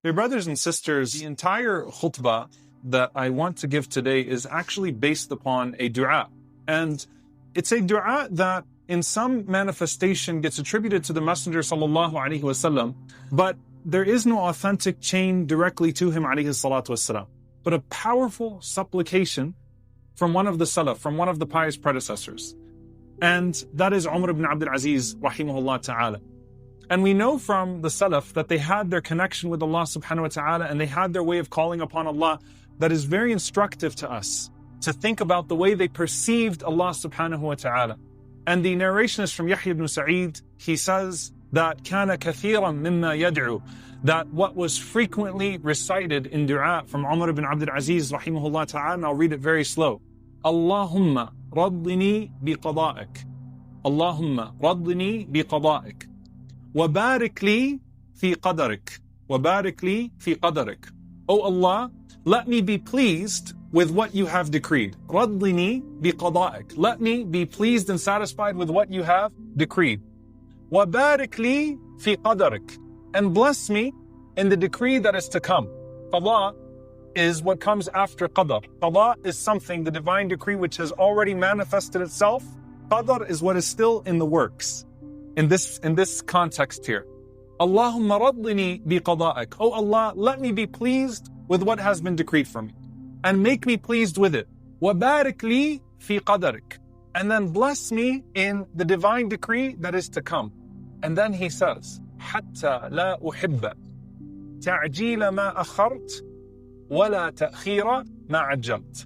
Dear brothers and sisters, the entire khutbah that I want to give today is actually based upon a dua. And it's a dua that in some manifestation gets attributed to the Messenger sallallahu alaihi wasallam, but there is no authentic chain directly to him alayhi salatu wasalam. But a powerful supplication from one of the Salaf, from one of the pious predecessors. And that is Umar ibn Abdul Aziz, rahimahullah ta'ala. And we know from the Salaf that they had their connection with Allah subhanahu wa ta'ala, and they had their way of calling upon Allah that is very instructive to us, to think about the way they perceived Allah subhanahu wa ta'ala. And the narration is from Yahya ibn Sa'id. He says that كَانَ كَثِيرًا مِمَّا يَدْعُو, that what was frequently recited in dua from Umar ibn Abdul Aziz rahimahullah ta'ala, and I'll read it very slow. Allahumma raddini biqada'ik. Allahumma raddini biqada'ik. وَبَارِكْ لِي فِي قَدَرِكَ. وَبَارِكْ لِي فِي قَدَرِكَ. O Allah, let me be pleased with what you have decreed. رَضِّنِي بِقَضَائِكَ. Let me be pleased and satisfied with what you have decreed. وَبَارِكْ لِي فِي قَدَرِكَ. And bless me in the decree that is to come. Qadha is what comes after Qadr. Qadha is something, the divine decree, which has already manifested itself. Qadr is what is still in the works. In this context here. Allahumma raddini bi qada'ik. Oh Allah, let me be pleased with what has been decreed for me, and make me pleased with it. Wa barik li fi qadarik. And then bless me in the divine decree that is to come. And then he says, hatta la uhibba ta'jila ma akhart wa la ta'khira ma ajjalt.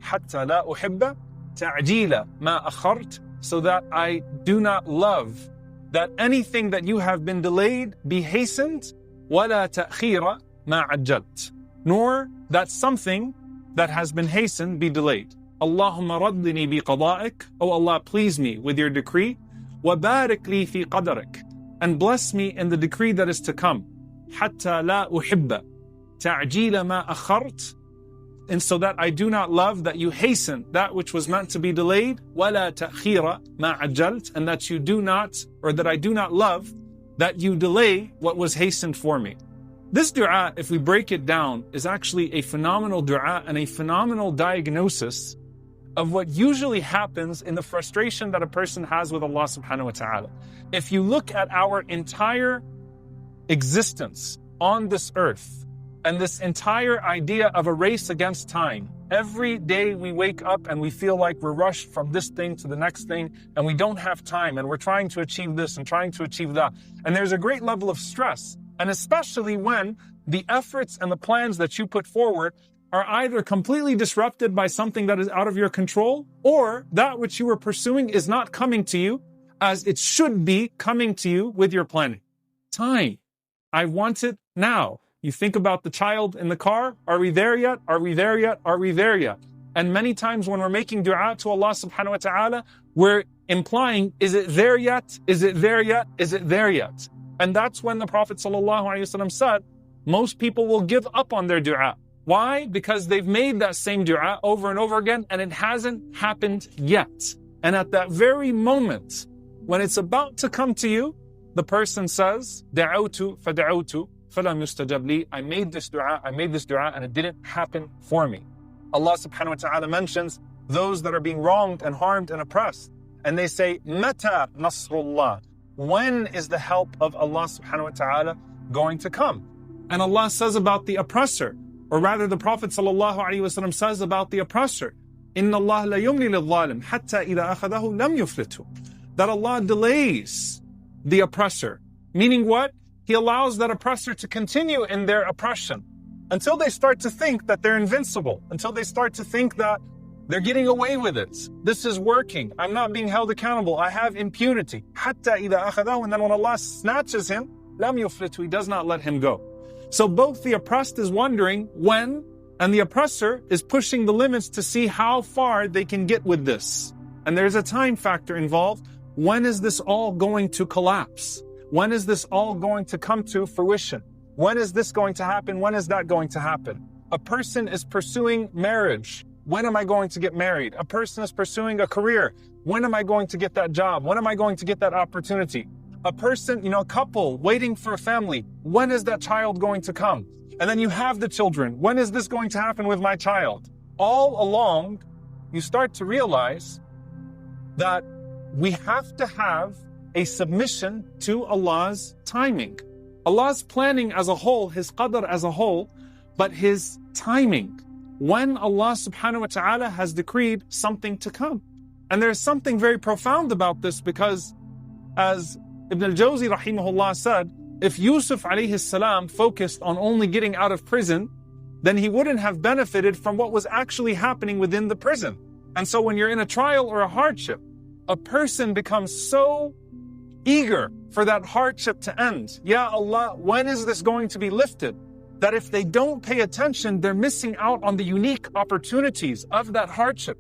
Hatta la uhibba ta'jila ma akhart, so that I do not love that anything that you have been delayed be hastened, وَلَا تَأْخِيرَ مَا عَجَّلْتَ, nor that something that has been hastened be delayed. Allahumma raddini bi qada'ik. O Allah, please me with your decree. وَبَارِكْ لِي فِي قَدَرِكَ. And bless me in the decree that is to come. حَتَّى لَا أُحِبَّ تَعْجِيلَ مَا أَخَرْتَ. And so that I do not love that you hasten that which was meant to be delayed, وَلَا تَأْخِيرَ مَا عَجَّلْتَ, and that you do not, or that I do not love that you delay what was hastened for me. This dua, if we break it down, is actually a phenomenal dua and a phenomenal diagnosis of what usually happens in the frustration that a person has with Allah subhanahu wa ta'ala. If you look at our entire existence on this earth, and this entire idea of a race against time. Every day we wake up and we feel like we're rushed from this thing to the next thing, and we don't have time, and we're trying to achieve this and trying to achieve that. And there's a great level of stress. And especially when the efforts and the plans that you put forward are either completely disrupted by something that is out of your control, or that which you were pursuing is not coming to you as it should be coming to you with your planning. Time. I want it now. You think about the child in the car. Are we there yet? Are we there yet? Are we there yet? And many times when we're making dua to Allah subhanahu wa ta'ala, we're implying, is it there yet? Is it there yet? Is it there yet? And that's when the Prophet sallallahu alaihi wasallam said, most people will give up on their dua. Why? Because they've made that same dua over and over again, and it hasn't happened yet. And at that very moment, when it's about to come to you, the person says, da'awtu fada'awtu فَلَمْ يُسْتَجَبْ لِي. I made this dua, and it didn't happen for me. Allah subhanahu wa ta'ala mentions those that are being wronged and harmed and oppressed. And they say, مَتَى نَصْرُ اللَّهِ. When is the help of Allah subhanahu wa ta'ala going to come? And Allah says about the oppressor, or rather the Prophet sallallahu alaihi wasallam says about the oppressor, إِنَّ اللَّهَ لَيُمْلِي لِلظَّالِمِ حَتَّى إِذَا أَخَذَهُ لَمْ يُفْلِتْهُ. That Allah delays the oppressor. Meaning what? He allows that oppressor to continue in their oppression until they start to think that they're invincible, until they start to think that they're getting away with it. This is working. I'm not being held accountable. I have impunity. Hatta إِذَا أَخَذَهُ. And then when Allah snatches him, لَمْ يُفْلِتْهُ. He does not let him go. So both the oppressed is wondering when, and the oppressor is pushing the limits to see how far they can get with this. And there's a time factor involved. When is this all going to collapse? When is this all going to come to fruition? When is this going to happen? When is that going to happen? A person is pursuing marriage. When am I going to get married? A person is pursuing a career. When am I going to get that job? When am I going to get that opportunity? a person, a couple waiting for a family. When is that child going to come? And then you have the children. When is this going to happen with my child? All along, you start to realize that we have to have a submission to Allah's timing. Allah's planning as a whole, His Qadr as a whole, but His timing. When Allah subhanahu wa ta'ala has decreed something to come. And there's something very profound about this, because as Ibn al-Jawzi rahimahullah said, if Yusuf alayhi salam focused on only getting out of prison, then he wouldn't have benefited from what was actually happening within the prison. And so when you're in a trial or a hardship, a person becomes so eager for that hardship to end. Ya Allah, when is this going to be lifted? That if they don't pay attention, they're missing out on the unique opportunities of that hardship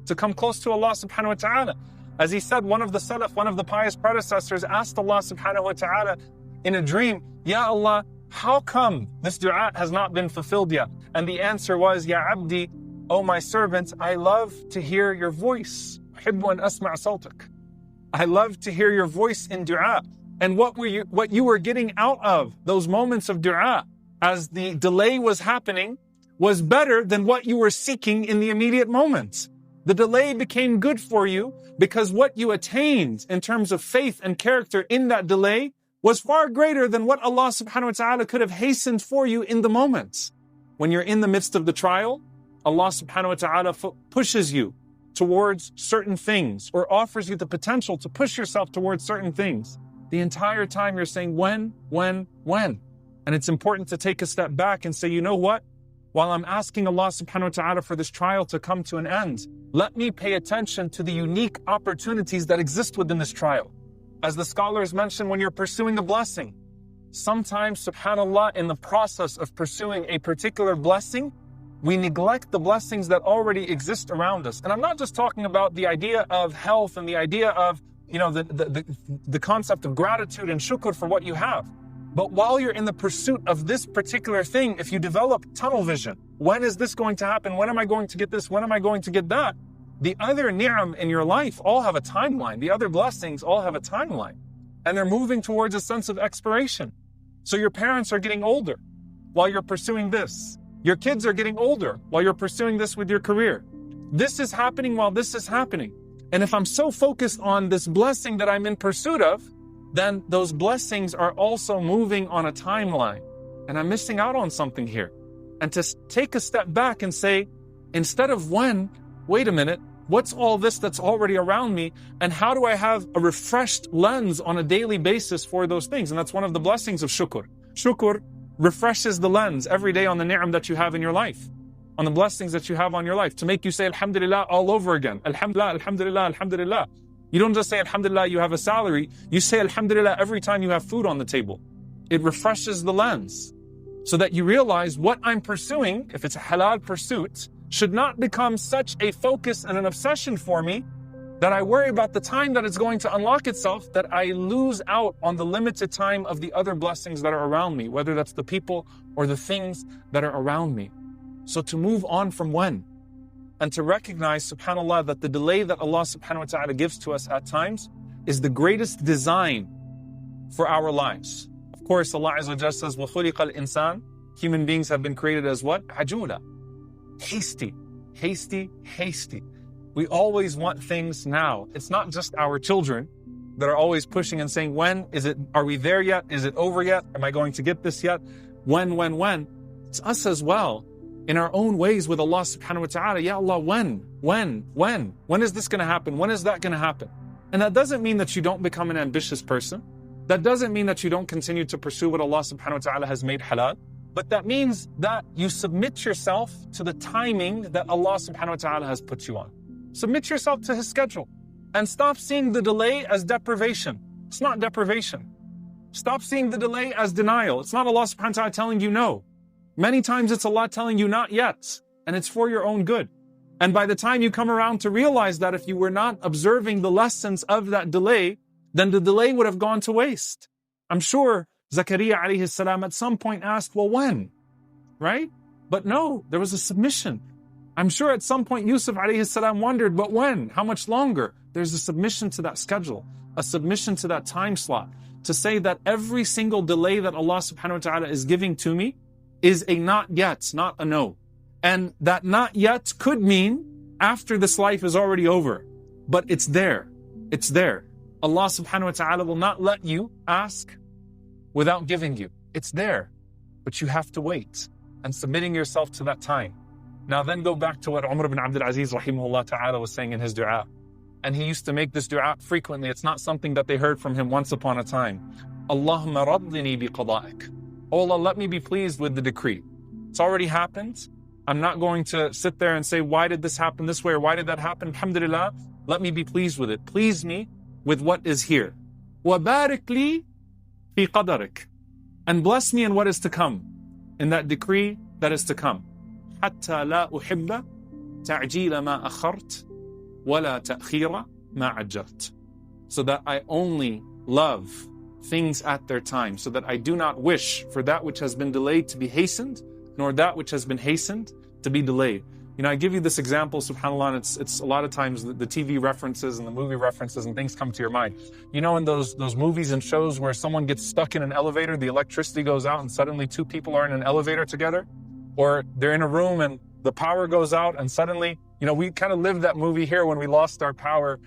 to come close to Allah subhanahu wa ta'ala. As he said, one of the Salaf, one of the pious predecessors, asked Allah subhanahu wa ta'ala in a dream, Ya Allah, how come this dua has not been fulfilled yet? And the answer was, Ya Abdi, O my servant, I love to hear your voice. I love to hear your voice in dua. And what you were getting out of those moments of dua as the delay was happening was better than what you were seeking in the immediate moments. The delay became good for you because what you attained in terms of faith and character in that delay was far greater than what Allah subhanahu wa ta'ala could have hastened for you in the moments. When you're in the midst of the trial, Allah subhanahu wa ta'ala pushes you towards certain things or offers you the potential to push yourself towards certain things. The entire time you're saying, when? And it's important to take a step back and say, you know what? While I'm asking Allah subhanahu wa ta'ala for this trial to come to an end, let me pay attention to the unique opportunities that exist within this trial. As the scholars mention, when you're pursuing a blessing, sometimes, subhanAllah, in the process of pursuing a particular blessing, we neglect the blessings that already exist around us. And I'm not just talking about the idea of health and the idea of, the concept of gratitude and shukr for what you have. But while you're in the pursuit of this particular thing, if you develop tunnel vision, when is this going to happen? When am I going to get this? When am I going to get that? The other ni'am in your life all have a timeline. The other blessings all have a timeline. And they're moving towards a sense of expiration. So your parents are getting older while you're pursuing this. Your kids are getting older while you're pursuing this with your career. This is happening while this is happening. And if I'm so focused on this blessing that I'm in pursuit of, then those blessings are also moving on a timeline. And I'm missing out on something here. And to take a step back and say, instead of when, wait a minute, what's all this that's already around me? And how do I have a refreshed lens on a daily basis for those things? And that's one of the blessings of shukr. Shukr refreshes the lens every day on the ni'am that you have in your life, on the blessings that you have on your life, to make you say Alhamdulillah all over again. Alhamdulillah, Alhamdulillah, Alhamdulillah. You don't just say Alhamdulillah, you have a salary. You say Alhamdulillah every time you have food on the table. It refreshes the lens so that you realize what I'm pursuing, if it's a halal pursuit, should not become such a focus and an obsession for me that I worry about the time that it's going to unlock itself, that I lose out on the limited time of the other blessings that are around me, whether that's the people or the things that are around me. So to move on from when, and to recognize, subhanAllah, that the delay that Allah subhanahu wa ta'ala gives to us at times is the greatest design for our lives. Of course, Allah Azza wa Jalla says, وَخُلِقَ الْإِنسَانِ, human beings have been created as what? عَجُولًا, hasty. We always want things now. It's not just our children that are always pushing and saying, when is it? Are we there yet? Is it over yet? Am I going to get this yet? When? It's us as well. In our own ways with Allah subhanahu wa ta'ala, Ya Allah, when is this going to happen? When is that going to happen? And that doesn't mean that you don't become an ambitious person. That doesn't mean that you don't continue to pursue what Allah subhanahu wa ta'ala has made halal. But that means that you submit yourself to the timing that Allah subhanahu wa ta'ala has put you on. Submit yourself to His schedule and stop seeing the delay as deprivation. It's not deprivation. Stop seeing the delay as denial. It's not Allah subhanahu wa ta'ala telling you no. Many times it's Allah telling you not yet, and it's for your own good. And by the time you come around to realize that if you were not observing the lessons of that delay, then the delay would have gone to waste. I'm sure Zakaria alayhi salam at some point asked, well, when? Right? But no, there was a submission. I'm sure at some point Yusuf alayhi salam wondered, but when? How much longer? There's a submission to that schedule, a submission to that time slot. to say that every single delay that Allah subhanahu wa ta'ala is giving to me is a not yet, not a no. And that not yet could mean after this life is already over. But it's there. It's there. Allah subhanahu wa ta'ala will not let you ask without giving you. It's there. But you have to wait and submitting yourself to that time. Now then go back to what Umar ibn Abdul Aziz rahimahullah ta'ala was saying in his dua. And he used to make this dua frequently. It's not something that they heard from him once upon a time. Allahumma raddini bi qada'ik. Oh Allah, let me be pleased with the decree. It's already happened. I'm not going to sit there and say, why did this happen this way or why did that happen? Alhamdulillah, let me be pleased with it. Please me with what is here. وَبَارِكْ لِي فِي قَدَرِكَ. And bless me in what is to come, in that decree that is to come. حَتَّى لَا أُحِبَّ تَعْجِيلَ مَا أَخَرْتَ وَلَا تَأْخِيرَ مَا عَجَّلْتَ. So that I only love things at their time, so that I do not wish for that which has been delayed to be hastened, nor that which has been hastened to be delayed. You know, I give you this example, subhanAllah, and it's a lot of times the TV references and the movie references and things come to your mind. You know, in those movies and shows where someone gets stuck in an elevator, the electricity goes out and suddenly two people are in an elevator together, or they're in a room and the power goes out and suddenly, you know, we kind of lived that movie here when we lost our power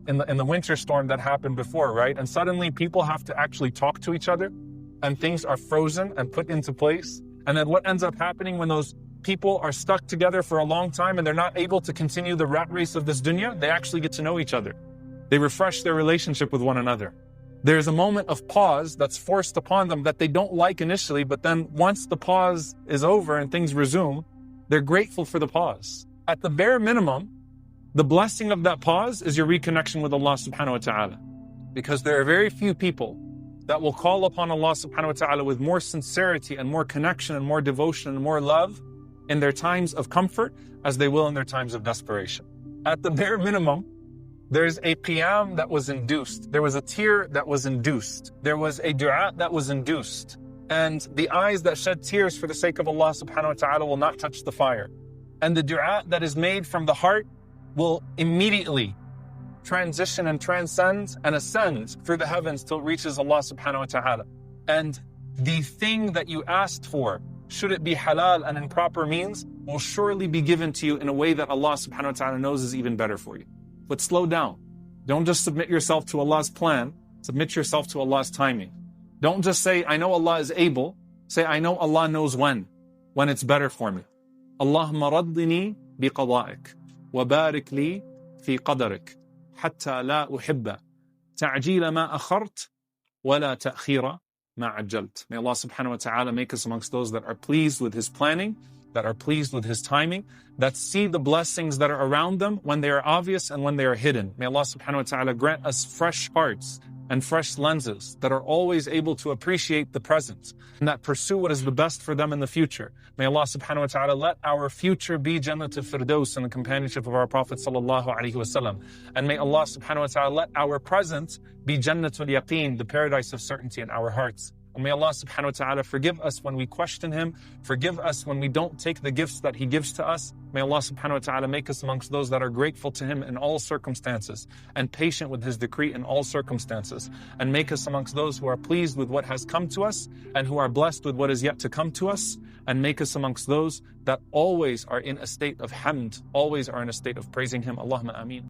in the winter storm that happened before, right? And suddenly people have to actually talk to each other and things are frozen and put into place. And then what ends up happening when those people are stuck together for a long time and they're not able to continue the rat race of this dunya, they actually get to know each other. They refresh their relationship with one another. There's a moment of pause that's forced upon them that they don't like initially, but then once the pause is over and things resume, they're grateful for the pause. At the bare minimum, the blessing of that pause is your reconnection with Allah subhanahu wa ta'ala. Because there are very few people that will call upon Allah subhanahu wa ta'ala with more sincerity and more connection and more devotion and more love in their times of comfort as they will in their times of desperation. At the bare minimum, there's a qiyam that was induced. There was a tear that was induced. There was a dua that was induced. And the eyes that shed tears for the sake of Allah subhanahu wa ta'ala will not touch the fire. And the dua that is made from the heart will immediately transition and transcend and ascend through the heavens till it reaches Allah subhanahu wa ta'ala. And the thing that you asked for, should it be halal and in proper means, will surely be given to you in a way that Allah subhanahu wa ta'ala knows is even better for you. But slow down. Don't just submit yourself to Allah's plan, submit yourself to Allah's timing. Don't just say, I know Allah is able. Say, I know Allah knows when it's better for me. Allahumma raddini bi qada'ik wa barik li fi qadarik hatta la uhibba ta'jila ma akhart wa la ta'khira ma ajjalt. May Allah subhanahu wa ta'ala make us amongst those that are pleased with His planning, that are pleased with His timing, that see the blessings that are around them when they are obvious and when they are hidden. May Allah subhanahu wa ta'ala grant us fresh hearts and fresh lenses that are always able to appreciate the present and that pursue what is the best for them in the future. May Allah subhanahu wa ta'ala let our future be Jannatul Firdaus in the companionship of our Prophet sallallahu alaihi wasallam. And may Allah subhanahu wa ta'ala let our present be Jannatul Yaqeen, the paradise of certainty in our hearts. And may Allah subhanahu wa ta'ala forgive us when we question Him, forgive us when we don't take the gifts that He gives to us. May Allah subhanahu wa ta'ala make us amongst those that are grateful to Him in all circumstances and patient with His decree in all circumstances. And make us amongst those who are pleased with what has come to us and who are blessed with what is yet to come to us. And make us amongst those that always are in a state of hamd, always are in a state of praising Him. Allahumma ameen.